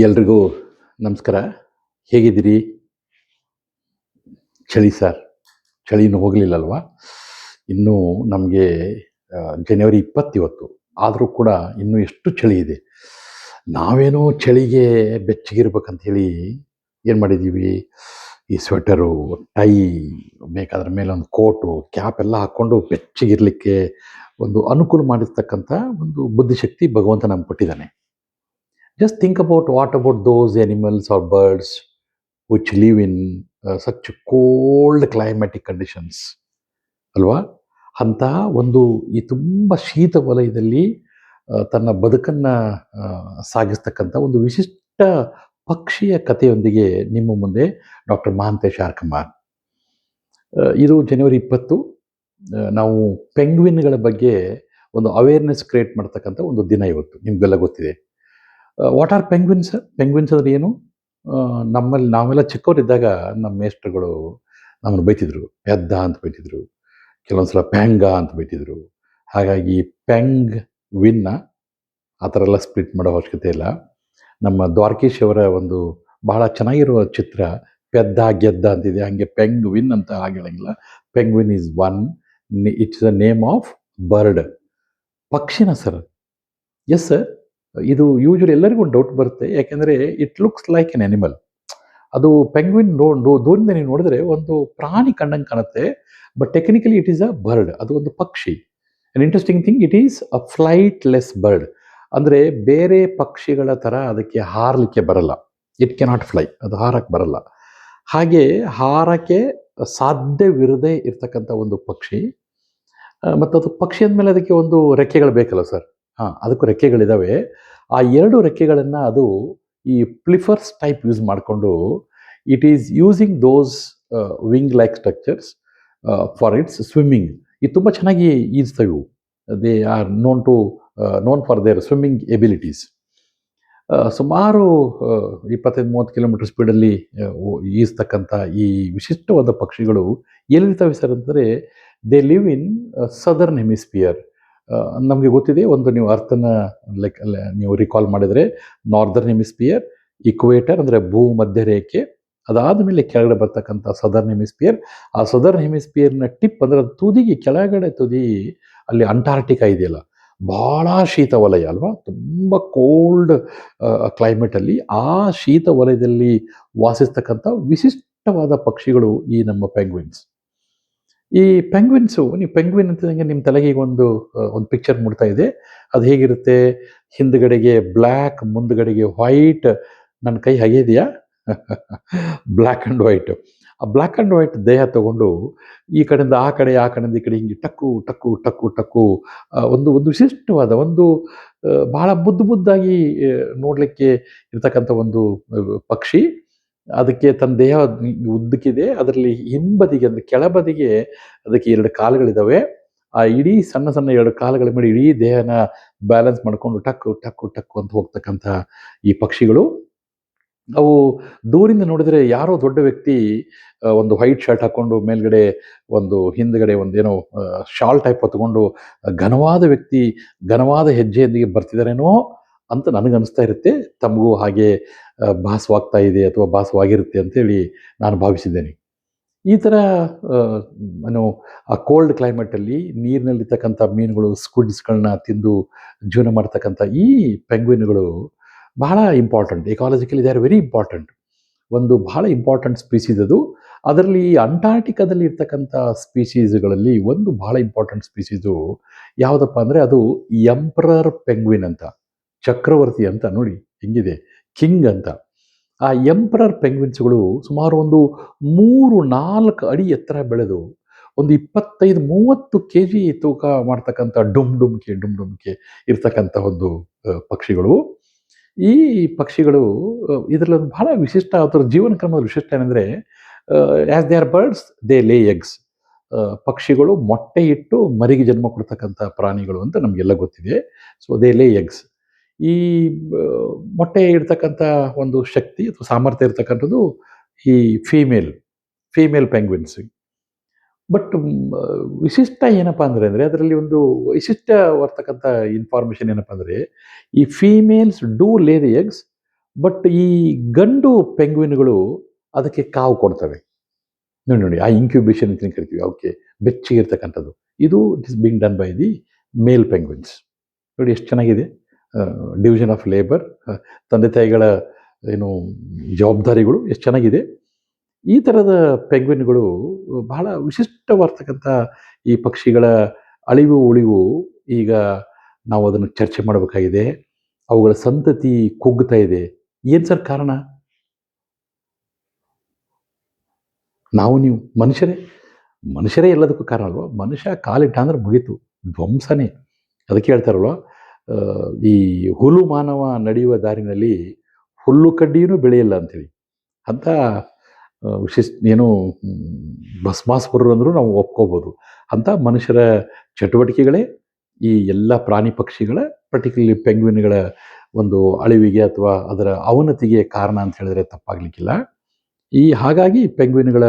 ಎಲ್ರಿಗೂ ನಮಸ್ಕಾರ. ಹೇಗಿದ್ದೀರಿ? ಚಳಿ ಸರ್. ಚಳಿ ಇನ್ನೂ ಹೋಗಲಿಲ್ಲಲ್ವಾ? ಇನ್ನೂ ನಮಗೆ ಜನವರಿ 20 ಇವತ್ತು. ಆದರೂ ಕೂಡ ಇನ್ನೂ ಎಷ್ಟು ಚಳಿ ಇದೆ. ನಾವೇನೋ ಚಳಿಗೆ ಬೆಚ್ಚಗಿರ್ಬೇಕಂತ ಹೇಳಿ ಏನು ಮಾಡಿದ್ದೀವಿ, ಈ ಸ್ವೆಟರು, ಟೈ, ಬೇಕಾದ್ರ ಮೇಲೆ ಒಂದು ಕೋಟು, ಕ್ಯಾಪ್ ಎಲ್ಲ ಹಾಕ್ಕೊಂಡು ಬೆಚ್ಚಗಿರಲಿಕ್ಕೆ ಒಂದು ಅನುಕೂಲ ಮಾಡಿರ್ತಕ್ಕಂಥ ಒಂದು ಬುದ್ಧಿಶಕ್ತಿ ಭಗವಂತ ನಮ್ಗೆ ಕೊಟ್ಟಿದ್ದಾನೆ. Just think about what about those animals or birds which live in such cold climatic conditions ಅಲ್ವಾ? ಅಂತಹ ಒಂದು ಈ ತುಂಬ ಶೀತ ವಲಯದಲ್ಲಿ ತನ್ನ ಬದುಕನ್ನು ಸಾಗಿಸ್ತಕ್ಕಂಥ ಒಂದು ವಿಶಿಷ್ಟ ಪಕ್ಷಿಯ ಕಥೆಯೊಂದಿಗೆ ನಿಮ್ಮ ಮುಂದೆ ಡಾಕ್ಟರ್ ಮಹಾಂತೇಶ್ ಆರ್ ಕುಮಾರ್. ಇದು ಜನವರಿ 20. ನಾವು ಪೆಂಗ್ವಿನ್ಗಳ ಬಗ್ಗೆ ಒಂದು ಅವೇರ್ನೆಸ್ ಕ್ರಿಯೇಟ್ ಮಾಡ್ತಕ್ಕಂಥ ಒಂದು ದಿನ ಇವತ್ತು. ನಿಮಗೆಲ್ಲ ಗೊತ್ತಿದೆ. What are penguins? ಪೆಂಗ್ವಿನ್ಸ್ ಅಂದರೆ ಏನು? ನಮ್ಮಲ್ಲಿ ನಾವೆಲ್ಲ ಚಿಕ್ಕವರಿದ್ದಾಗ ನಮ್ಮ ಮೇಷ್ಟ್ರುಗಳು ನಮ್ಮನ್ನು ಬೈತಿದ್ರು. ಪೆದ್ದ ಅಂತ ಬೈತಿದ್ರು, ಕೆಲವೊಂದು ಸಲ ಪ್ಯಾಂಗ ಅಂತ ಬೈತಿದ್ರು. ಹಾಗಾಗಿ ಪೆಂಗ್ ವಿನ್ನ ಆ ಥರ ಎಲ್ಲ ಸ್ಪ್ಲಿಟ್ ಮಾಡೋ ಅವಶ್ಯಕತೆ ಇಲ್ಲ. ನಮ್ಮ ದ್ವಾರಕೀಶ್ ಅವರ ಒಂದು ಬಹಳ ಚೆನ್ನಾಗಿರುವ ಚಿತ್ರ ಪೆದ್ದ ಗೆದ್ದ ಅಂತಿದೆ, ಹಾಗೆ ಪೆಂಗ್ ವಿನ್ ಅಂತ ಹಾಗೆ ಹೇಳಂಗಿಲ್ಲ. Penguin is one, it's a name of bird. ಪಕ್ಷಿನ ಸರ್? Yes sir. ಇದು ಯೂಶಲಿ ಎಲ್ಲರಿಗೂ ಒಂದು ಡೌಟ್ ಬರುತ್ತೆ, ಯಾಕೆಂದರೆ it looks like an animal. ಅದು ಪೆಂಗ್ವಿನ್ ದೂರದಿಂದ ನೀವು ನೋಡಿದ್ರೆ ಒಂದು ಪ್ರಾಣಿ ಕಂಡಂಗೆ ಕಾಣುತ್ತೆ, but technically it is a bird. ಅದು ಒಂದು ಪಕ್ಷಿ. An interesting thing, it is a flightless bird. ಅಂದರೆ ಬೇರೆ ಪಕ್ಷಿಗಳ ಥರ ಅದಕ್ಕೆ ಹಾರಲಿಕ್ಕೆ ಬರಲ್ಲ. ಇಟ್ ಕೆನಾಟ್ ಫ್ಲೈ, ಅದು ಹಾರಕ್ಕೆ ಬರಲ್ಲ. ಹಾಗೆ ಹಾರಕ್ಕೆ ಸಾಧ್ಯವಿರದೇ ಇರ್ತಕ್ಕಂಥ ಒಂದು ಪಕ್ಷಿ. ಮತ್ತು ಅದು ಪಕ್ಷಿ ಅಂದಮೇಲೆ ಅದಕ್ಕೆ ಒಂದು ರೆಕ್ಕೆಗಳು ಬೇಕಲ್ಲ ಸರ್? ಅದಕ್ಕೂ ರೆಕ್ಕೆಗಳಿದ್ದಾವೆ. ಆ 2 ರೆಕ್ಕೆಗಳನ್ನು ಅದು ಈ ಪ್ಲಿಫರ್ಸ್ ಟೈಪ್ ಯೂಸ್ ಮಾಡಿಕೊಂಡು it is using those wing like structures for its swimming. ಇದು ತುಂಬ ಚೆನ್ನಾಗಿ ಈಜ್ತವೆ ಇವು. They are known for their swimming abilities. ಸುಮಾರು 25-30 ಕಿಲೋಮೀಟರ್ ಸ್ಪೀಡಲ್ಲಿ ಈಜ್ತಕ್ಕಂಥ ಈ ವಿಶಿಷ್ಟವಾದ ಪಕ್ಷಿಗಳು ಎಲ್ಲಿರ್ತವೆ ಸರ್ ಅಂತಂದರೆ, they live in southern hemisphere. ನಮಗೆ ಗೊತ್ತಿದೆ, ಒಂದು ನೀವು ಅರ್ಥನ ಲೈಕ್ ನೀವು ರಿಕಾಲ್ ಮಾಡಿದರೆ, ನಾರ್ದರ್ನ್ ಹೆಮಿಸ್ಫಿಯರ್, ಇಕ್ವೇಟರ್ ಅಂದರೆ ಭೂ ಮಧ್ಯರೇಖೆ, ಅದಾದ ಮೇಲೆ ಕೆಳಗಡೆ ಬರ್ತಕ್ಕಂಥ ಸದರ್ನ್ ಹೆಮಿಸ್ಫಿಯರ್. ಆ ಸದರ್ನ್ ಹೆಮಿಸ್ಫಿಯರ್ನ ಟಿಪ್ ಅಂದರೆ ತುದಿಗೆ ಕೆಳಗಡೆ ತುದಿ ಅಲ್ಲಿ ಅಂಟಾರ್ಟಿಕಾ ಇದೆಯಲ್ಲ, ಭಾಳ ಶೀತ ವಲಯ ಅಲ್ವಾ? ತುಂಬ ಕೋಲ್ಡ್ ಕ್ಲೈಮೇಟಲ್ಲಿ ಆ ಶೀತ ವಲಯದಲ್ಲಿ ವಾಸಿಸ್ತಕ್ಕಂಥ ವಿಶಿಷ್ಟವಾದ ಪಕ್ಷಿಗಳು ಈ ನಮ್ಮ ಪೆಂಗ್ವಿನ್ಸ್. ಈ ಪೆಂಗ್ವಿನ್ಸು, ನೀವು ಪೆಂಗ್ವಿನ್ ಅಂತಂದಂಗೆ ನಿಮ್ಮ ತಲೆಗೆ ಈಗ ಒಂದು ಪಿಕ್ಚರ್ ಮೂಡ್ತಾ ಇದೆ. ಅದು ಹೇಗಿರುತ್ತೆ? ಹಿಂದುಗಡೆಗೆ ಬ್ಲ್ಯಾಕ್, ಮುಂದುಗಡೆಗೆ ವೈಟ್. ನನ್ನ ಕೈ ಹಾಗೆ ಇದೆಯಾ? Black and white. ಆ ಬ್ಲ್ಯಾಕ್ ಆ್ಯಂಡ್ ವೈಟ್ ದೇಹ ತಗೊಂಡು ಈ ಕಡೆಯಿಂದ ಆ ಕಡೆ, ಆ ಕಡೆಯಿಂದ ಈ ಕಡೆ ಹಿಂಗೆ ಟಕ್ಕು ಟಕ್ಕು ಟಕ್ಕು ಟಕ್ಕು ಒಂದು ವಿಶಿಷ್ಟವಾದ ಒಂದು ಬಹಳ ಮುದ್ದಾಗಿ ನೋಡಲಿಕ್ಕೆ ಇರ್ತಕ್ಕಂಥ ಒಂದು ಪಕ್ಷಿ. ಅದಕ್ಕೆ ತನ್ನ ದೇಹ ಉದ್ದಕ್ಕಿದೆ. ಅದರಲ್ಲಿ ಹಿಂಬದಿಗೆ ಅಂದರೆ ಕೆಳಬದಿಗೆ ಅದಕ್ಕೆ 2 ಕಾಲುಗಳಿದ್ದಾವೆ. ಆ ಇಡೀ ಸಣ್ಣ ಸಣ್ಣ 2 ಕಾಲುಗಳ ಮೇಲೆ ಇಡೀ ದೇಹನ ಬ್ಯಾಲೆನ್ಸ್ ಮಾಡಿಕೊಂಡು ಟಕ್ಕು ಟಕ್ಕು ಟಕ್ಕು ಅಂತ ಹೋಗ್ತಕ್ಕಂಥ ಈ ಪಕ್ಷಿಗಳು. ಅವು ದೂರಿಂದ ನೋಡಿದರೆ ಯಾರೋ ದೊಡ್ಡ ವ್ಯಕ್ತಿ ಒಂದು ವೈಟ್ ಶರ್ಟ್ ಹಾಕ್ಕೊಂಡು ಮೇಲ್ಗಡೆ ಒಂದು ಹಿಂದ್ಗಡೆ ಒಂದೇನೋ ಶಾಲ್ ಟೈಪ್ ಹೊತ್ಕೊಂಡು ಘನವಾದ ವ್ಯಕ್ತಿ ಘನವಾದ ಹೆಜ್ಜೆಯೊಂದಿಗೆ ಬರ್ತಿದ್ದಾರೇನೋ ಅಂತ ನನಗನ್ನಿಸ್ತಾ ಇರುತ್ತೆ. ತಮಗೂ ಹಾಗೆ ಭಾಸವಾಗ್ತಾ ಇದೆ ಅಥವಾ ಭಾಸವಾಗಿರುತ್ತೆ ಅಂತೇಳಿ ನಾನು ಭಾವಿಸಿದ್ದೇನೆ. ಈ ಥರ ಆ ಕೋಲ್ಡ್ ಕ್ಲೈಮೇಟಲ್ಲಿ ನೀರಿನಲ್ಲಿರ್ತಕ್ಕಂಥ ಮೀನುಗಳು, ಸ್ಕ್ವಿಡ್ಸ್ಗಳನ್ನ ತಿಂದು ಜೀವನ ಮಾಡ್ತಕ್ಕಂಥ ಈ ಪೆಂಗ್ವಿನ್ಗಳು ಬಹಳ important. Ecologically they are very important. ಒಂದು ಬಹಳ ಇಂಪಾರ್ಟೆಂಟ್ ಸ್ಪೀಸೀಸ್ ಅದು. ಅದರಲ್ಲಿ ಅಂಟಾರ್ಟಿಕಾದಲ್ಲಿ ಇರ್ತಕ್ಕಂಥ ಸ್ಪೀಸೀಸ್ಗಳಲ್ಲಿ ಒಂದು ಬಹಳ ಇಂಪಾರ್ಟೆಂಟ್ ಸ್ಪೀಸೀಸು ಯಾವುದಪ್ಪ ಅಂದರೆ ಅದು ಎಂಪರರ್ ಪೆಂಗ್ವಿನ್ ಅಂತ, ಚಕ್ರವರ್ತಿ ಅಂತ. ನೋಡಿ ಹೆಂಗಿದೆ, ಕಿಂಗ್ ಅಂತ. ಆ ಎಂಪರರ್ ಪೆಂಗ್ವಿನ್ಸ್ಗಳು ಸುಮಾರು ಒಂದು 3-4 ಅಡಿ ಎತ್ತರ ಬೆಳೆದು ಒಂದು 25-30 kg ತೂಕ ಮಾಡ್ತಕ್ಕಂಥ ಡುಮ್ಡುಮ್ಕೆ ಇರ್ತಕ್ಕಂಥ ಒಂದು ಪಕ್ಷಿಗಳು. ಈ ಪಕ್ಷಿಗಳು ಇದರಲ್ಲಿ ಒಂದು ಬಹಳ ವಿಶಿಷ್ಟ, ಅದರ ಜೀವನ ಕ್ರಮದ ವಿಶಿಷ್ಟ ಏನಂದರೆ, as they are birds they ಲೇ ಎಗ್ಸ್. ಪಕ್ಷಿಗಳು ಮೊಟ್ಟೆ ಇಟ್ಟು ಮರಿಗೆ ಜನ್ಮ ಕೊಡ್ತಕ್ಕಂಥ ಪ್ರಾಣಿಗಳು ಅಂತ ನಮಗೆಲ್ಲ ಗೊತ್ತಿದೆ. ಸೊ ದೇ ಲೇ ಎಗ್ಸ್. ಈ ಮೊಟ್ಟೆ ಇಡ್ತಕ್ಕಂಥ ಒಂದು ಶಕ್ತಿ ಅಥವಾ ಸಾಮರ್ಥ್ಯ ಇರ್ತಕ್ಕಂಥದ್ದು ಈ ಫೀಮೇಲ್ ಪೆಂಗ್ವಿನ್ಸ್. ಬಟ್ ವಿಶಿಷ್ಟ ಏನಪ್ಪ ಅಂದರೆ ಅದರಲ್ಲಿ ಒಂದು ವಿಶಿಷ್ಟವಾಗಿರ್ತಕ್ಕಂಥ ಇನ್ಫಾರ್ಮೇಷನ್ ಏನಪ್ಪ ಅಂದರೆ, ಈ ಫೀಮೇಲ್ಸ್ ಡೂ ಲೇ ದಿ ಎಗ್ಸ್, ಬಟ್ ಈ ಗಂಡು ಪೆಂಗ್ವಿನ್ಗಳು ಅದಕ್ಕೆ ಕಾವು ಕೊಡ್ತವೆ. ನೋಡಿ ನೋಡಿ ಆ ಇನ್ಕ್ಯುಬೇಷನ್ ಅಂತ ಕರಿತೀವಿ, ಅವಕ್ಕೆ ಬೆಚ್ಚಗಿರ್ತಕ್ಕಂಥದ್ದು. ಇದು it is being done by the male penguins. ನೋಡಿ ಎಷ್ಟು ಚೆನ್ನಾಗಿದೆ. ಡಿವಿಷನ್ ಆಫ್ ಲೇಬರ್, ತಂದೆ ತಾಯಿಗಳ ಏನು ಜವಾಬ್ದಾರಿಗಳು ಎಷ್ಟು ಚೆನ್ನಾಗಿದೆ. ಈ ಥರದ ಪೆಂಗ್ವಿನ್ಗಳು ಬಹಳ ವಿಶಿಷ್ಟವಾಗಿರ್ತಕ್ಕಂಥ ಈ ಪಕ್ಷಿಗಳ ಅಳಿವು ಉಳಿವು ಈಗ ನಾವು ಅದನ್ನು ಚರ್ಚೆ ಮಾಡಬೇಕಾಗಿದೆ. ಅವುಗಳ ಸಂತತಿ ಕುಗ್ತಾ ಇದೆ. ಏನು ಸರ್ ಕಾರಣ? ನಾವು ನೀವು ಮನುಷ್ಯರೇ ಎಲ್ಲದಕ್ಕೂ ಕಾರಣ ಅಲ್ವ. ಮನುಷ್ಯ ಕಾಲಿಟ್ಟ ಅಂದ್ರೆ ಮುಗೀತು, ಧ್ವಂಸನೇ. ಅದಕ್ಕೆ ಹೇಳ್ತಾರಲ್ವ, ಈ ಹುಲು ಮಾನವ ನಡೆಯುವ ದಾರಿನಲ್ಲಿ ಹುಲ್ಲು ಕಡ್ಡಿಯೂ ಬೆಳೆಯಲ್ಲ ಅಂಥೇಳಿ. ಅಂಥ ಏನು ಭಸ್ಮಾಸುರರು ಅಂದರೂ ನಾವು ಒಪ್ಕೋಬೋದು. ಅಂಥ ಮನುಷ್ಯರ ಚಟುವಟಿಕೆಗಳೇ ಈ ಎಲ್ಲ ಪ್ರಾಣಿ ಪಕ್ಷಿಗಳ, ಪರ್ಟಿಕ್ಯುಲರ್ಲಿ ಪೆಂಗ್ವಿನ್ಗಳ ಒಂದು ಅಳಿವಿಗೆ ಅಥವಾ ಅದರ ಅವನತಿಗೆ ಕಾರಣ ಅಂತ ಹೇಳಿದ್ರೆ ತಪ್ಪಾಗಲಿಕ್ಕಿಲ್ಲ. ಹಾಗಾಗಿ ಪೆಂಗ್ವಿನ್ಗಳ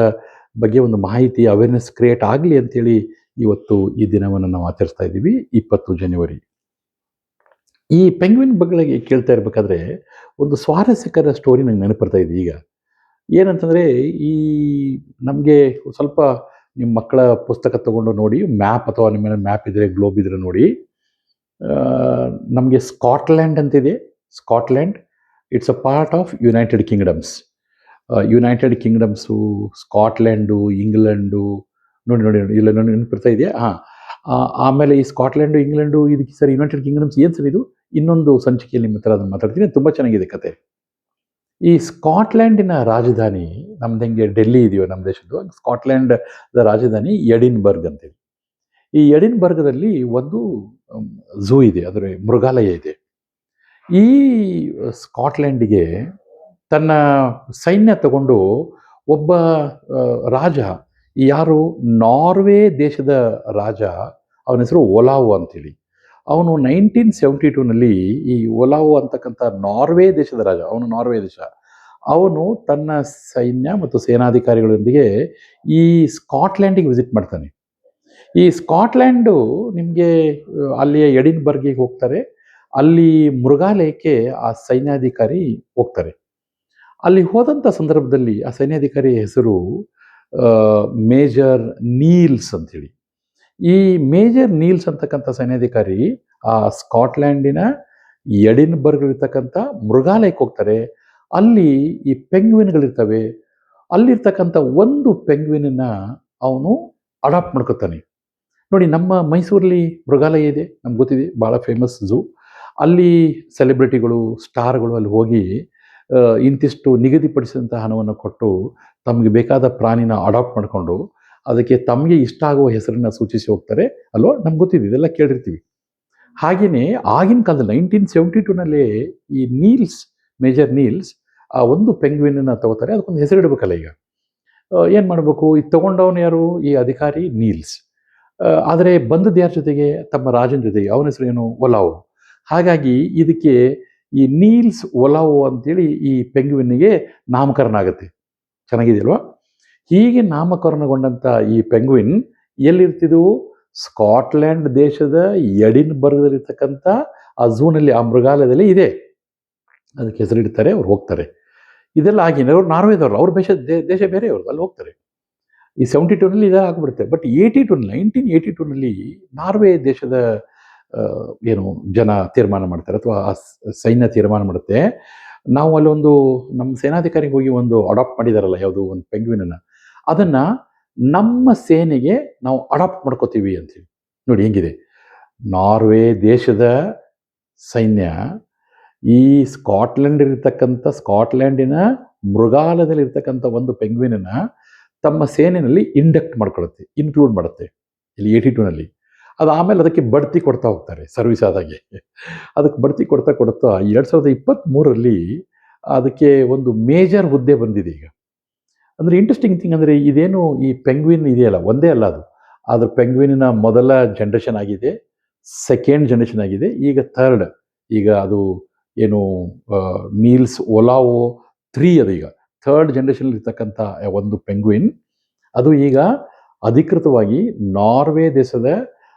ಬಗ್ಗೆ ಒಂದು ಮಾಹಿತಿ, ಅವೇರ್ನೆಸ್ ಕ್ರಿಯೇಟ್ ಆಗಲಿ ಅಂಥೇಳಿ ಇವತ್ತು ಈ ದಿನವನ್ನು ನಾವು ಆಚರಿಸ್ತಾ ಇದ್ದೀವಿ, 20 ಜನವರಿ. ಈ ಪೆಂಗ್ವಿನ್ ಬಗ್ಗೆ ಕೇಳ್ತಾ ಇರಬೇಕಾದ್ರೆ ಒಂದು ಸ್ವಾರಸ್ಯಕರ ಸ್ಟೋರಿ ನಂಗೆ ನೆನಪರ್ತಾ ಇದೆ ಈಗ. ಏನಂತಂದರೆ, ಈ ನಮಗೆ ಸ್ವಲ್ಪ ನಿಮ್ಮ ಮಕ್ಕಳ ಪುಸ್ತಕ ತೊಗೊಂಡು ನೋಡಿ, ಮ್ಯಾಪ್ ಅಥವಾ ನಿಮ್ಮ ಮನೆ ಮ್ಯಾಪ್ ಇದ್ದರೆ, ಗ್ಲೋಬ್ ಇದ್ದರೆ ನೋಡಿ. ನಮಗೆ ಸ್ಕಾಟ್ಲ್ಯಾಂಡ್ ಅಂತಿದೆ. Scotland it's a part of United Kingdoms. United Kingdoms, Scotland, England, ನೋಡಿ ನೋಡಿ ನೋಡಿ ಇಲ್ಲ ನೋಡಿ ನೆನಪಿರ್ತಾ ಇದೆಯಾ? ಹಾಂ. ಆಮೇಲೆ ಈ ಸ್ಕಾಟ್ಲ್ಯಾಂಡು, ಇಂಗ್ಲೆಂಡು, ಇದಕ್ಕೆ ಸರ್ ಯುನೈಟೆಡ್ ಕಿಂಗ್ಡಮ್ಸ್ ಏನು ಸರ್ ಇದು? ಇನ್ನೊಂದು ಸಂಚಿಕೆಯಲ್ಲಿ ನಿಮ್ಮ ಹತ್ರ ಅದನ್ನು ಮಾತಾಡ್ತೀನಿ. ತುಂಬ ಚೆನ್ನಾಗಿದೆ ಕತೆ. ಈ ಸ್ಕಾಟ್ಲ್ಯಾಂಡಿನ ರಾಜಧಾನಿ ನಮ್ದು ಹೆಂಗೆ ಡೆಲ್ಲಿ ಇದೆಯೋ ನಮ್ಮ ದೇಶದ್ದು, ಸ್ಕಾಟ್ಲ್ಯಾಂಡ್ ರಾಜಧಾನಿ ಎಡಿನ್ಬರ್ಗ್ ಅಂತೇಳಿ. ಈ ಎಡಿನ್ಬರ್ಗದಲ್ಲಿ ಒಂದು ಝೂ ಇದೆ, ಅದರ ಮೃಗಾಲಯ ಇದೆ. ಈ ಸ್ಕಾಟ್ಲ್ಯಾಂಡಿಗೆ ತನ್ನ ಸೈನ್ಯ ತಗೊಂಡು ಒಬ್ಬ ರಾಜ, ಯಾರು ನಾರ್ವೆ ದೇಶದ ರಾಜ, ಅವನ ಹೆಸರು ಒಲಾವ್ ಅಂತೇಳಿ. ಅವನು 1972ನಲ್ಲಿ ಈ ಒಲಾವ್ ಅಂತಕ್ಕಂಥ ನಾರ್ವೆ ದೇಶದ ರಾಜ, ಅವನು ನಾರ್ವೆ ದೇಶ, ಅವನು ತನ್ನ ಸೈನ್ಯ ಮತ್ತು ಸೇನಾಧಿಕಾರಿಗಳೊಂದಿಗೆ ಈ ಸ್ಕಾಟ್ಲ್ಯಾಂಡಿಗೆ ವಿಸಿಟ್ ಮಾಡ್ತಾನೆ. ಈ ಸ್ಕಾಟ್ಲ್ಯಾಂಡು ನಿಮಗೆ ಅಲ್ಲಿಯ ಎಡಿನ್ಬರ್ಗಿಗೆ ಹೋಗ್ತಾರೆ. ಅಲ್ಲಿ ಮೃಗಾಲಯಕ್ಕೆ ಆ ಸೈನ್ಯಾಧಿಕಾರಿ ಹೋಗ್ತಾರೆ. ಅಲ್ಲಿ ಹೋದಂಥ ಸಂದರ್ಭದಲ್ಲಿ ಆ ಸೈನ್ಯಾಧಿಕಾರಿ ಹೆಸರು ಮೇಜರ್ ನೀಲ್ಸ್ ಅಂಥೇಳಿ. ಈ ಮೇಜರ್ ನೀಲ್ಸ್ ಅಂತಕ್ಕಂಥ ಸೈನ್ಯಾಧಿಕಾರಿ ಆ ಸ್ಕಾಟ್ಲ್ಯಾಂಡಿನ ಎಡಿನ್ಬರ್ಗ್ ಇರ್ತಕ್ಕಂಥ ಮೃಗಾಲಯಕ್ಕೆ ಹೋಗ್ತಾರೆ. ಅಲ್ಲಿ ಈ ಪೆಂಗ್ವಿನ್ಗಳಿರ್ತವೆ. ಅಲ್ಲಿರ್ತಕ್ಕಂಥ ಒಂದು ಪೆಂಗ್ವಿನನ್ನು ಅವನು ಅಡಾಪ್ಟ್ ಮಾಡ್ಕೊತಾನೆ. ನೋಡಿ, ನಮ್ಮ ಮೈಸೂರಲ್ಲಿ ಮೃಗಾಲಯ ಇದೆ, ನಮ್ಗೆ ಗೊತ್ತಿದೆ, ಭಾಳ ಫೇಮಸ್ ಝೂ. ಅಲ್ಲಿ ಸೆಲೆಬ್ರಿಟಿಗಳು, ಸ್ಟಾರ್ಗಳು ಅಲ್ಲಿ ಹೋಗಿ ಇಂತಿಷ್ಟು ನಿಗದಿಪಡಿಸಿದಂಥ ಹಣವನ್ನು ಕೊಟ್ಟು ತಮಗೆ ಬೇಕಾದ ಪ್ರಾಣಿನ ಅಡಾಪ್ಟ್ ಮಾಡಿಕೊಂಡು ಅದಕ್ಕೆ ತಮಗೆ ಇಷ್ಟ ಆಗುವ ಹೆಸರನ್ನು ಸೂಚಿಸಿ ಹೋಗ್ತಾರೆ ಅಲ್ವಾ. ನಮ್ಗೆ ಗೊತ್ತಿದೆ, ಇದೆಲ್ಲ ಕೇಳಿರ್ತೀವಿ. ಹಾಗೆಯೇ ಆಗಿನ ಕಾಲದಲ್ಲಿ 1972ನಲ್ಲಿ ಈ ನೀಲ್ಸ್, ಮೇಜರ್ ನೀಲ್ಸ್ ಆ ಒಂದು ಪೆಂಗ್ವಿನನ್ನು ತಗೋತಾರೆ. ಅದಕ್ಕೊಂದು ಹೆಸರಿಡಬೇಕಲ್ಲ. ಈಗ ಏನು ಮಾಡಬೇಕು? ಇದು ತಗೊಂಡವನು ಯಾರು? ಈ ಅಧಿಕಾರಿ ನೀಲ್ಸ್. ಆದರೆ ಬಂದದ್ದು ಯಾರ ಜೊತೆಗೆ? ತಮ್ಮ ರಾಜನ ಜೊತೆಗೆ. ಅವನ ಹೆಸರು ಏನು? ಒಲಾವ್. ಹಾಗಾಗಿ ಇದಕ್ಕೆ ಈ ನೀಲ್ಸ್ ಒಲಾವ್ ಅಂತೇಳಿ ಈ ಪೆಂಗ್ವಿನ್ನಿಗೆ ನಾಮಕರಣ ಆಗುತ್ತೆ. ಚೆನ್ನಾಗಿದೆಯಲ್ವಾ? ಹೀಗೆ ನಾಮಕರಣಗೊಂಡಂಥ ಈ ಪೆಂಗ್ವಿನ್ ಎಲ್ಲಿರ್ತಿದ್ವು? ಸ್ಕಾಟ್ಲ್ಯಾಂಡ್ ದೇಶದ ಎಡಿನ್ಬರ್ಗ್ದಲ್ಲಿರ್ತಕ್ಕಂಥ ಆ ಝೂನಲ್ಲಿ, ಆ ಮೃಗಾಲಯದಲ್ಲಿ ಇದೆ. ಅದಕ್ಕೆ ಹೆಸರಿಡ್ತಾರೆ, ಅವ್ರು ಹೋಗ್ತಾರೆ. ಇದೆಲ್ಲ ಆಗಿ ಅವ್ರು ನಾರ್ವೇದವ್ರು, ಅವ್ರ ದೇಶ ಬೇರೆ, ಅವ್ರು ಅಲ್ಲಿ ಹೋಗ್ತಾರೆ. ಈ 72ನಲ್ಲಿ ಇದೇ ಆಗಿಬಿಡುತ್ತೆ. ಬಟ್ 1982ನಲ್ಲಿ ನಾರ್ವೆ ದೇಶದ ಏನು ಜನ ತೀರ್ಮಾನ ಮಾಡ್ತಾರೆ, ಅಥವಾ ಆ ಸೈನ್ಯ ತೀರ್ಮಾನ ಮಾಡುತ್ತೆ, ನಾವು ಅಲ್ಲೊಂದು ನಮ್ಮ ಸೇನಾಧಿಕಾರಿಗೆ ಹೋಗಿ ಒಂದು ಅಡಾಪ್ಟ್ ಮಾಡಿದಾರಲ್ಲ, ಯಾವುದು ಒಂದು ಪೆಂಗ್ವಿನನ್ನು, ಅದನ್ನು ನಮ್ಮ ಸೇನೆಗೆ ನಾವು ಅಡಾಪ್ಟ್ ಮಾಡ್ಕೋತೀವಿ ಅಂತೀವಿ. ನೋಡಿ ಹೆಂಗಿದೆ. ನಾರ್ವೆ ದೇಶದ ಸೈನ್ಯ ಈ ಸ್ಕಾಟ್ಲ್ಯಾಂಡಿನ ಮೃಗಾಲಯದಲ್ಲಿರ್ತಕ್ಕಂಥ ಒಂದು ಪೆಂಗ್ವಿನನ್ನು ತಮ್ಮ ಸೇನೆಯಲ್ಲಿ ಇನ್ಕ್ಲೂಡ್ ಮಾಡುತ್ತೆ ಇಲ್ಲಿ 82ನಲ್ಲಿ. ಅದು ಆಮೇಲೆ ಅದಕ್ಕೆ ಬಡ್ತಿ ಕೊಡ್ತಾ ಹೋಗ್ತಾರೆ, ಸರ್ವಿಸ್ ಆದಾಗೆ. ಅದಕ್ಕೆ ಬಡ್ತಿ ಕೊಡ್ತಾ 2023ರಲ್ಲಿ ಅದಕ್ಕೆ ಒಂದು ಮೇಜರ್ ಹುದ್ದೆ ಬಂದಿದೆ ಈಗ. ಅಂದರೆ ಇಂಟ್ರೆಸ್ಟಿಂಗ್ ಥಿಂಗ್ ಅಂದರೆ, ಇದೇನು ಈ ಪೆಂಗ್ವಿನ್ ಇದೆಯಲ್ಲ, ಒಂದೇ ಅಲ್ಲ ಅದು. ಆದ್ರೆ ಪೆಂಗ್ವಿನಿನ ಮೊದಲ ಜನ್ರೇಷನ್ ಆಗಿದೆ, ಸೆಕೆಂಡ್ ಜನ್ರೇಷನ್ ಆಗಿದೆ, ಈಗ ಥರ್ಡ್. ಈಗ ಅದು ಏನು ನೀಲ್ಸ್ ಒಲಾವೋ 3, ಅದು ಈಗ ಥರ್ಡ್ ಜನ್ರೇಷನಲ್ಲಿ ಇರ್ತಕ್ಕಂಥ ಒಂದು ಪೆಂಗ್ವಿನ್, ಅದು ಈಗ ಅಧಿಕೃತವಾಗಿ ನಾರ್ವೆ ದೇಶದ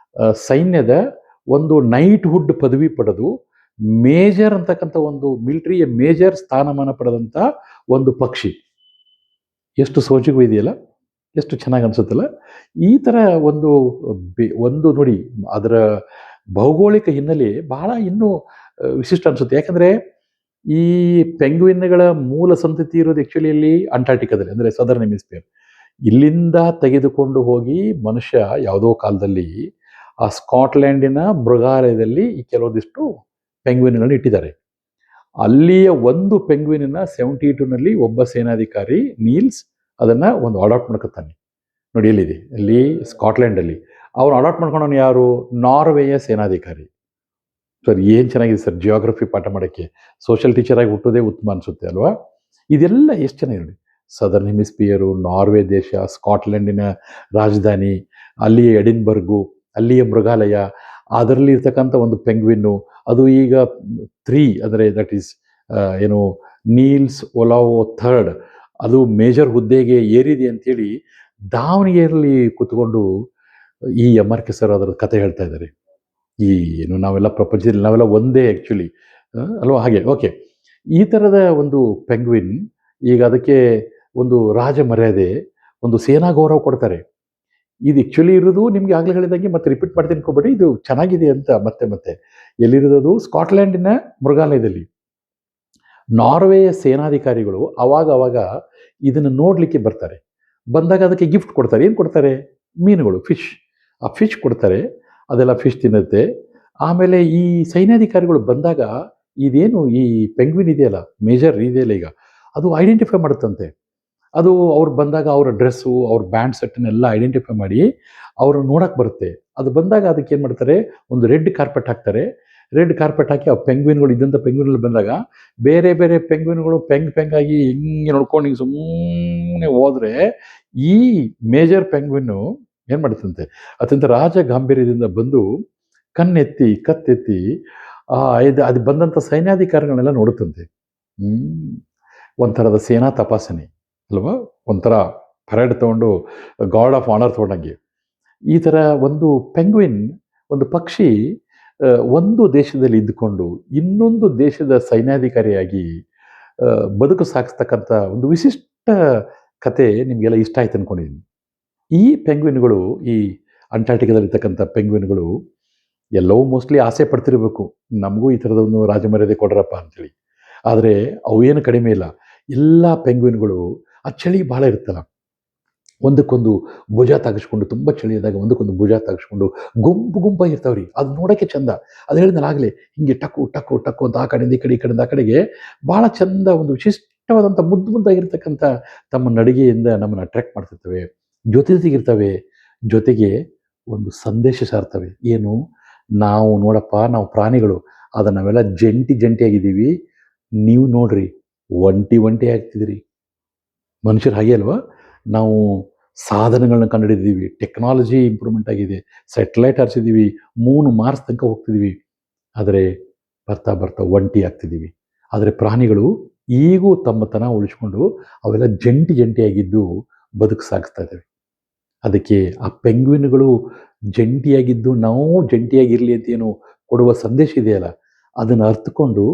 ಸೈನ್ಯದ ಒಂದು ನೈಟ್ಹುಡ್ ಪದವಿ ಪಡೆದು ಮೇಜರ್ ಅಂತಕ್ಕಂಥ ಒಂದು ಮಿಲಿಟರಿಯ ಮೇಜರ್ ಸ್ಥಾನಮಾನ ಪಡೆದಂಥ ಒಂದು ಪಕ್ಷಿ. ಎಷ್ಟು ಸೋಜಿಗೂ ಇದೆಯಲ್ಲ, ಎಷ್ಟು ಚೆನ್ನಾಗಿ ಅನಿಸುತ್ತಲ್ಲ. ಈ ಥರ ಒಂದು ಒಂದು ನೋಡಿ, ಅದರ ಭೌಗೋಳಿಕ ಹಿನ್ನೆಲೆ ಬಹಳ ಇನ್ನೂ ವಿಶಿಷ್ಟ ಅನಿಸುತ್ತೆ. ಯಾಕಂದರೆ ಈ ಪೆಂಗ್ವಿನ್ಗಳ ಮೂಲ ಸಂತತಿ ಇರೋದು ಆ್ಯಕ್ಚುಲಿ ಇಲ್ಲಿ ಅಂಟಾರ್ಟಿಕಾದಲ್ಲಿ, ಅಂದರೆ ಸದರ್ನ್ ಹೆಮಿಸ್ಫಿಯರ್. ಇಲ್ಲಿಂದ ತೆಗೆದುಕೊಂಡು ಹೋಗಿ ಮನುಷ್ಯ ಯಾವುದೋ ಕಾಲದಲ್ಲಿ ಆ ಸ್ಕಾಟ್ಲ್ಯಾಂಡಿನ ಮೃಗಾಲಯದಲ್ಲಿ ಈ ಕೆಲವೊಂದಿಷ್ಟು ಪೆಂಗ್ವಿನ್ಗಳನ್ನ ಇಟ್ಟಿದ್ದಾರೆ. ಅಲ್ಲಿಯ ಒಂದು ಪೆಂಗ್ವಿನ್ನ 72ನಲ್ಲಿ ಒಬ್ಬ ಸೇನಾಧಿಕಾರಿ ನೀಲ್ಸ್ ಅದನ್ನು ಒಂದು ಅಡಾಪ್ಟ್ ಮಾಡ್ಕೊತಾನೆ. ನೋಡಿ ಎಲ್ಲಿದೆ, ಅಲ್ಲಿ ಸ್ಕಾಟ್ಲ್ಯಾಂಡಲ್ಲಿ. ಅವನು ಅಡಾಪ್ಟ್ ಮಾಡ್ಕೊಂಡವನು ಯಾರು? ನಾರ್ವೆಯ ಸೇನಾಧಿಕಾರಿ. ಸರ್ ಏನು ಚೆನ್ನಾಗಿದೆ ಸರ್ ಜಿಯೋಗ್ರಫಿ ಪಾಠ ಮಾಡೋಕ್ಕೆ. ಸೋಷಿಯಲ್ ಟೀಚರಾಗಿ ಹುಟ್ಟೋದೇ ಉತ್ತಮ ಅನಿಸುತ್ತೆ ಅಲ್ವಾ? ಇದೆಲ್ಲ ಎಷ್ಟು ಚೆನ್ನಾಗಿದೆ ನೋಡಿ. ಸದರ್ನ್ ಹೆಮಿಸ್ಫಿಯರು, ನಾರ್ವೆ ದೇಶ, ಸ್ಕಾಟ್ಲೆಂಡಿನ ರಾಜಧಾನಿ, ಅಲ್ಲಿಯ ಎಡಿನ್ಬರ್ಗು, ಅಲ್ಲಿಯ ಮೃಗಾಲಯ, ಅದರಲ್ಲಿ ಇರ್ತಕ್ಕಂಥ ಒಂದು ಪೆಂಗ್ವಿನ್ನು. ಅದು ಈಗ 3 ಅಂದರೆ ದಟ್ ಈಸ್ ಏನು ನೀಲ್ಸ್ ಒಲಾವೋ ಥರ್ಡ್, ಅದು ಮೇಜರ್ ಹುದ್ದೆಗೆ ಏರಿದೆ ಅಂಥೇಳಿ ದಾವಣಗೆರೆಯಲ್ಲಿ ಕೂತ್ಕೊಂಡು ಈ ಎಮ್.ಆರ್.ಕೆ. ಸರ್ ಅದರ ಕತೆ ಹೇಳ್ತಾ ಇದ್ದಾರೆ. ಈ ಏನು ನಾವೆಲ್ಲ ಪ್ರಪಂಚದಲ್ಲಿ ನಾವೆಲ್ಲ ಒಂದೇ ಆ್ಯಕ್ಚುಲಿ ಅಲ್ವಾ? ಹಾಗೆ ಓಕೆ. ಈ ಥರದ ಒಂದು ಪೆಂಗ್ವಿನ್ ಈಗ ಅದಕ್ಕೆ ಒಂದು ರಾಜ ಮರ್ಯಾದೆ, ಒಂದು ಸೇನಾ ಗೌರವ ಕೊಡ್ತಾರೆ. ಇದು ಆ್ಯಕ್ಚುಲಿ ಇರೋದು ನಿಮಗೆ ಆಗಲೇ ಹೇಳಿದಂಗೆ, ಮತ್ತೆ ರಿಪೀಟ್ ಮಾಡ್ತೀನಿ ಅನ್ಕೋಬೇಡಿ, ಇದು ಚೆನ್ನಾಗಿದೆ ಅಂತ ಮತ್ತೆ ಮತ್ತೆ. ಎಲ್ಲಿರೋದು? ಸ್ಕಾಟ್ಲ್ಯಾಂಡಿನ ಮೃಗಾಲಯದಲ್ಲಿ. ನಾರ್ವೆಯ ಸೇನಾಧಿಕಾರಿಗಳು ಅವಾಗ ಇದನ್ನು ನೋಡಲಿಕ್ಕೆ ಬರ್ತಾರೆ. ಬಂದಾಗ ಅದಕ್ಕೆ ಗಿಫ್ಟ್ ಕೊಡ್ತಾರೆ. ಏನು ಕೊಡ್ತಾರೆ? ಮೀನುಗಳು, ಫಿಶ್. ಆ ಫಿಶ್ ಕೊಡ್ತಾರೆ, ಅದೆಲ್ಲ ಫಿಶ್ ತಿನ್ನುತ್ತೆ. ಆಮೇಲೆ ಈ ಸೈನ್ಯಾಧಿಕಾರಿಗಳು ಬಂದಾಗ ಇದೇನು ಈ ಪೆಂಗ್ವಿನ್ ಇದೆಯಲ್ಲ, ಮೇಜರ್ ಇದೆಯಲ್ಲ ಈಗ, ಅದು ಐಡೆಂಟಿಫೈ ಮಾಡುತ್ತಂತೆ. ಅದು ಅವ್ರು ಬಂದಾಗ ಅವರ ಡ್ರೆಸ್ಸು, ಅವ್ರ ಬ್ಯಾಂಡ್ ಸೆಟ್ಟನ್ನೆಲ್ಲ ಐಡೆಂಟಿಫೈ ಮಾಡಿ ಅವ್ರನ್ನ ನೋಡೋಕ್ಕೆ ಬರುತ್ತೆ. ಅದು ಬಂದಾಗ ಅದಕ್ಕೆ ಏನು ಮಾಡ್ತಾರೆ? ಒಂದು ರೆಡ್ ಕಾರ್ಪೆಟ್ ಹಾಕ್ತಾರೆ. ರೆಡ್ ಕಾರ್ಪೆಟ್ ಹಾಕಿ ಆ ಪೆಂಗ್ವಿನ್ಗಳು ಇದ್ದಂಥ ಪೆಂಗ್ವಿನ್ಗಳು ಬಂದಾಗ ಬೇರೆ ಬೇರೆ ಪೆಂಗ್ವಿನ್ಗಳು ಪೆಂಗಾಗಿ ಹಿಂಗೆ ನೋಡ್ಕೊಂಡು ಹಿಂಗೆ ಸುಮ್ಮನೆ ಹೋದರೆ ಈ ಮೇಜರ್ ಪೆಂಗ್ವಿನ್ನು ಏನು ಮಾಡುತ್ತಂತೆ? ಅತ್ಯಂತ ರಾಜ ಗಾಂಭೀರ್ಯದಿಂದ ಬಂದು ಕತ್ತೆತ್ತಿ ಅದು ಬಂದಂಥ ಸೈನ್ಯಾಧಿಕಾರಿಗಳನ್ನೆಲ್ಲ ನೋಡುತ್ತಂತೆ. ಒಂಥರದ ಸೇನಾ ತಪಾಸಣೆ ಅಲ್ವಾ? ಒಂಥರ ಪರೇಡ್ ತೊಗೊಂಡು ಗಾರ್ಡ್ ಆಫ್ ಆನರ್ ತೊಗೊಂಡಂಗೆ. ಈ ಥರ ಒಂದು ಪೆಂಗ್ವಿನ್, ಒಂದು ಪಕ್ಷಿ ಒಂದು ದೇಶದಲ್ಲಿ ಇದ್ದುಕೊಂಡು ಇನ್ನೊಂದು ದೇಶದ ಸೈನ್ಯಾಧಿಕಾರಿಯಾಗಿ ಬದುಕು ಸಾಗಿಸ್ತಕ್ಕಂಥ ಒಂದು ವಿಶಿಷ್ಟ ಕತೆ ನಿಮಗೆಲ್ಲ ಇಷ್ಟ ಆಯ್ತು ಅಂದ್ಕೊಂಡಿದ್ದೀನಿ. ಈ ಪೆಂಗ್ವಿನ್ಗಳು, ಈ ಅಂಟಾರ್ಟಿಕಾದಲ್ಲಿರ್ತಕ್ಕಂಥ ಪೆಂಗ್ವಿನ್ಗಳು ಎಲ್ಲವೂ ಮೋಸ್ಟ್ಲಿ ಆಸೆ ಪಡ್ತಿರ್ಬೇಕು, ನಮಗೂ ಈ ಥರದ ಒಂದು ರಾಜಮರ್ಯಾದೆ ಕೊಡ್ರಪ್ಪ ಅಂಥೇಳಿ. ಆದರೆ ಅವು ಏನು ಕಡಿಮೆ ಇಲ್ಲ. ಎಲ್ಲ ಪೆಂಗ್ವಿನ್ಗಳು ಆ ಚಳಿ ಭಾಳ ಇರುತ್ತಲ್ಲ, ಒಂದಕ್ಕೊಂದು ಭುಜ ತಾಗಿಸ್ಕೊಂಡು, ತುಂಬ ಚಳಿಯಾದಾಗ ಒಂದಕ್ಕೊಂದು ಭುಜ ತಾಗಿಸ್ಕೊಂಡು ಗುಂಪಾಗಿ ಇರ್ತಾವ್ರಿ. ಅದು ನೋಡೋಕ್ಕೆ ಚಂದ. ಅದು ಹೇಳಿದ್ನಲ್ಲ ಆಗಲೇ, ಹಿಂಗೆ ಟಕ್ಕು ಟಕ್ಕು ಟಕ್ಕು ಅಂತ ಆ ಕಡೆಯಿಂದ ಈ ಕಡೆಯಿಂದ ಆ ಕಡೆಗೆ ಭಾಳ ಚಂದ, ಒಂದು ವಿಶಿಷ್ಟವಾದಂಥ ಮುದ್ದಾಗಿರ್ತಕ್ಕಂಥ ತಮ್ಮ ನಡಿಗೆಯಿಂದ ನಮ್ಮನ್ನು ಅಟ್ರ್ಯಾಕ್ಟ್ ಮಾಡ್ತಿರ್ತವೆ, ಜೊತೆಗಿರ್ತವೆ. ಜೊತೆಗೆ ಒಂದು ಸಂದೇಶ ಸಾರ್ತವೆ. ಏನು? ನಾವು ನೋಡಪ್ಪ, ನಾವು ಪ್ರಾಣಿಗಳು, ಅದು ನಾವೆಲ್ಲ ಜಂಟಿಯಾಗಿದ್ದೀವಿ, ನೀವು ನೋಡ್ರಿ ಒಂಟಿ ಆಗ್ತಿದ್ದೀರಿ. ಮನುಷ್ಯರು ಹಾಗೆ ಅಲ್ವಾ? ನಾವು ಸಾಧನಗಳನ್ನ ಕಂಡುಹಿಡಿದಿದ್ದೀವಿ, ಟೆಕ್ನಾಲಜಿ ಇಂಪ್ರೂವ್ಮೆಂಟ್ ಆಗಿದೆ, ಸ್ಯಾಟಲೈಟ್ ಹಾರಿಸಿದ್ದೀವಿ, ಮೂನ್ ಮಾರ್ಸ್ ತನಕ ಹೋಗ್ತಿದ್ದೀವಿ. ಆದರೆ ಬರ್ತಾ ಒಂಟಿ ಆಗ್ತಿದ್ದೀವಿ. ಆದರೆ ಪ್ರಾಣಿಗಳು ಈಗೂ ತಮ್ಮತನ ಉಳಿಸ್ಕೊಂಡು ಅವೆಲ್ಲ ಜಂಟಿಯಾಗಿದ್ದು ಬದುಕು ಸಾಗಿಸ್ತಾ ಇದ್ದಾವೆ. ಅದಕ್ಕೆ ಆ ಪೆಂಗ್ವಿನ್ಗಳು ಜಂಟಿಯಾಗಿದ್ದು ನಾವು ಜಂಟಿಯಾಗಿರಲಿ ಅಂತ ಏನು ಕೊಡುವ ಸಂದೇಶ ಇದೆಯಲ್ಲ, ಅದನ್ನು ಅರ್ಥಕೊಂಡು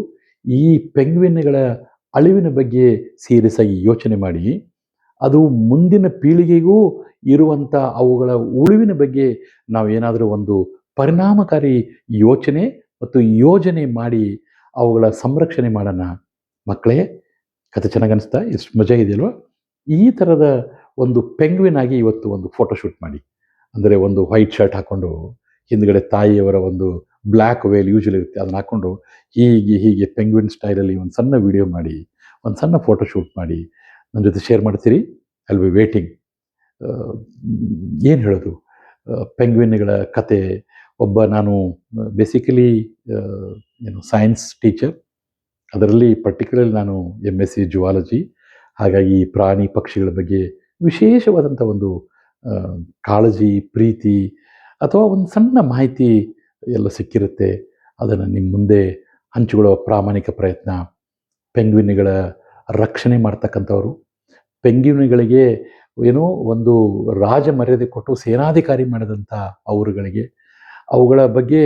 ಈ ಪೆಂಗ್ವಿನ್ಗಳ ಅಳಿವಿನ ಬಗ್ಗೆ ಸೀರಿಯಸ್ ಆಗಿ ಯೋಚನೆ ಮಾಡಿ, ಅದು ಮುಂದಿನ ಪೀಳಿಗೆಗೂ ಇರುವಂಥ ಅವುಗಳ ಉಳಿವಿನ ಬಗ್ಗೆ ನಾವೇನಾದರೂ ಒಂದು ಪರಿಣಾಮಕಾರಿ ಯೋಚನೆ ಮತ್ತು ಯೋಜನೆ ಮಾಡಿ ಅವುಗಳ ಸಂರಕ್ಷಣೆ ಮಾಡೋಣ. ಮಕ್ಕಳೇ, ಕತೆ ಚೆನ್ನಾಗಿ ಅನಿಸ್ತಾ? ಎಷ್ಟು ಮಜಾ ಇದೆಯಲ್ವ? ಈ ಥರದ ಒಂದು ಪೆಂಗ್ವಿನ್ ಆಗಿ ಇವತ್ತು ಒಂದು ಫೋಟೋ ಶೂಟ್ ಮಾಡಿ. ಅಂದರೆ ಒಂದು ವೈಟ್ ಶರ್ಟ್ ಹಾಕ್ಕೊಂಡು, ಹಿಂದ್ಗಡೆ ತಾಯಿಯವರ ಒಂದು ಬ್ಲ್ಯಾಕ್ ವೇಲ್ ಯೂಶಲಿ ಇರುತ್ತೆ, ಅದನ್ನ ಹಾಕ್ಕೊಂಡು ಹೀಗೆ ಪೆಂಗ್ವಿನ್ ಸ್ಟೈಲಲ್ಲಿ ಒಂದು ಸಣ್ಣ ವಿಡಿಯೋ ಮಾಡಿ, ಒಂದು ಸಣ್ಣ ಫೋಟೋ ಶೂಟ್ ಮಾಡಿ ನನ್ನ ಜೊತೆ ಶೇರ್ ಮಾಡ್ತೀರಿ. I will be waiting. ಏನು ಹೇಳೋದು, ಪೆಂಗ್ವಿನ್ಗಳ ಕತೆ. ನಾನು ಬೇಸಿಕಲಿ ಸೈನ್ಸ್ ಟೀಚರ್, ಅದರಲ್ಲಿ ಪರ್ಟಿಕ್ಯುಲರ್ಲಿ ನಾನು MSc ಜುವಾಲಜಿ. ಹಾಗಾಗಿ ಪ್ರಾಣಿ ಪಕ್ಷಿಗಳ ಬಗ್ಗೆ ವಿಶೇಷವಾದಂಥ ಒಂದು ಕಾಳಜಿ, ಪ್ರೀತಿ ಅಥವಾ ಒಂದು ಸಣ್ಣ ಮಾಹಿತಿ ಎಲ್ಲ ಸಿಕ್ಕಿರುತ್ತೆ. ಅದನ್ನು ನಿಮ್ಮ ಮುಂದೆ ಹಂಚಿಕೊಳ್ಳುವ ಪ್ರಾಮಾಣಿಕ ಪ್ರಯತ್ನ. ಪೆಂಗ್ವಿನ್ಗಳ ರಕ್ಷಣೆ ಮಾಡ್ತಕ್ಕಂಥವ್ರು, ಪೆಂಗ್ವಿನ್ಗಳಿಗೆ ಏನೋ ಒಂದು ರಾಜ ಮರ್ಯಾದೆ ಕೊಟ್ಟು ಸೇನಾಧಿಕಾರಿ ಮಾಡಿದಂಥ ಅವರುಗಳಿಗೆ, ಅವುಗಳ ಬಗ್ಗೆ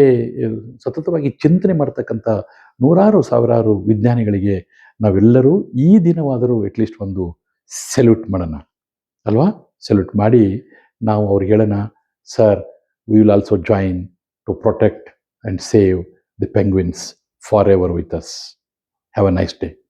ಸತತವಾಗಿ ಚಿಂತನೆ ಮಾಡ್ತಕ್ಕಂಥ ನೂರಾರು ಸಾವಿರಾರು ವಿಜ್ಞಾನಿಗಳಿಗೆ ನಾವೆಲ್ಲರೂ ಈ ದಿನವಾದರೂ ಅಟ್ಲೀಸ್ಟ್ ಒಂದು ಸೆಲ್ಯೂಟ್ ಮಾಡೋಣ ಅಲ್ವಾ? ಸೆಲ್ಯೂಟ್ ಮಾಡಿ ನಾವು ಅವ್ರಿಗೆ ಹೇಳೋಣ, sir, we will also join to protect and save the penguins forever with us. Have a nice day.